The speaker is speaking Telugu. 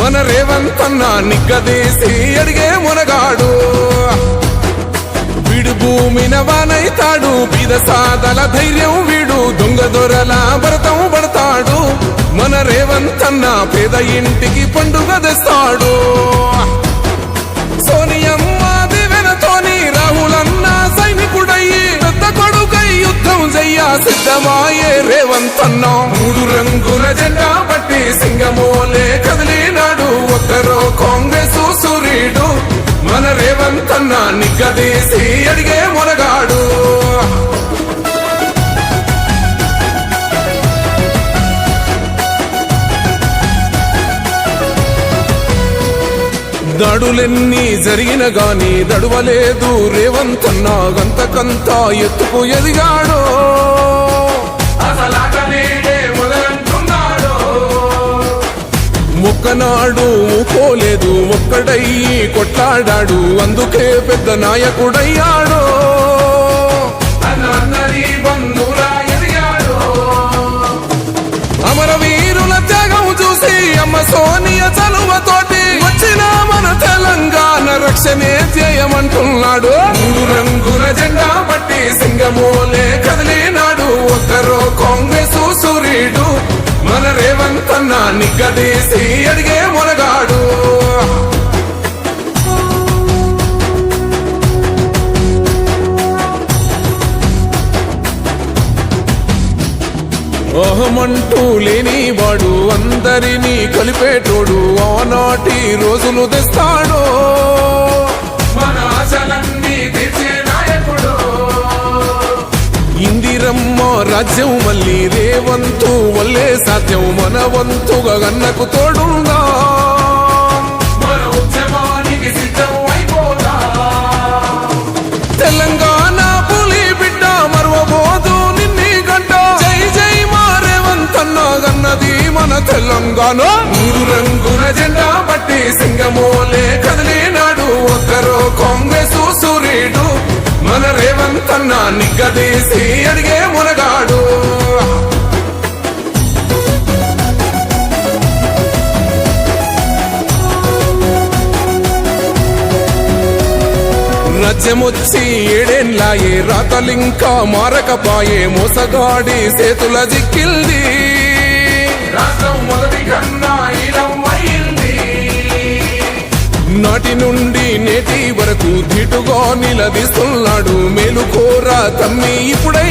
మన రేవంత్ అన్న నిగ్గదీసి అడిగే మునగాడు. వీడు భూమిన వానైతాడు, బీద సాదల ధైర్యం వీడు, దొంగ దొరల భరతం పడతాడు. మన రేవంత్ అన్న పేద ఇంటికి పండుగ తెస్తాడు. సోనియమ్మ దివెనతోని రాహులన్న సైనికుడయ్యి పెద్ద కొడుకై యుద్ధం చెయ్య సిద్ధమాయే రేవంత్ అన్న. 3 రంగుల జెండా పట్టి సింగమోలే కదిలినాడు, ఒక్కరో కాంగ్రెస్ సూర్యుడు. మన రేవంత్ అన్న నిగ్గదీసి అడిగే మునగాడు. దాడులెన్ని జరిగిన గాని దడువలేదు రేవంత్ అన్న, గంతకంతా ఎత్తుకు ఎదిగాడు. ఒక్కనాడు ఊకోలేదు, ఒక్కడయ్యి కొట్లాడాడు, అందుకే పెద్ద నాయకుడయ్యాడు. అమరవీరుల త్యాగం చూసి అమ్మ సోనియ చలువతోటి వచ్చిన మన తెలంగాణ రక్షణే చేయమంటున్నాడు. 3 రంగుల జెండా పట్టి సింగమోలే కదిలినాడు, ఒక్కరో కాంగ్రెస్ సూర్యుడు. మన రేవంత్ అన్న నిగ్గదీసి అడిగే మునగాడు. అహమంటూ లేనివాడు, అందరినీ కలిపేటోడు, ఆనాటి రోజులు తెస్తాడు. మన ఆశలన్నీ తీర్చే నాయకుడు. ఇందిరమ్మ రాజ్యం మళ్ళీ రేవంతు వల్లే సాధ్యం, మన వంతుగా గన్నకు తోడుందా. మన ఉద్యమానికి సిద్ధం అయిపోదా. తెలంగాణ పులి బిడ్డ మరువబోదు నిన్ని గంట. జై జై మా రేవంత్ అన్న గన్నది మన తెలంగాణ. 3 రంగుల జెండా పట్టి సింగమోలే కదిలినాడు, ఒక్కరో కాంగ్రెస్ సూర్యుడు. మన రేవంత్ అన్న నిగ్గదీసి అడిగే మునగాడు. రాజ్యమొచ్చి 7 ఏళ్ళాయే, రాతలింకా మారకపాయే, మోసగాడి చేతుల జిక్కిల్ది. రాష్ట్రం మొదటి కన్నా ఇలమైంది. నాటి నుండి నేటి వరకు ధీటుగా నిలదీస్తున్నాడు, మేలుకోరా తమ్మి ఇప్పుడే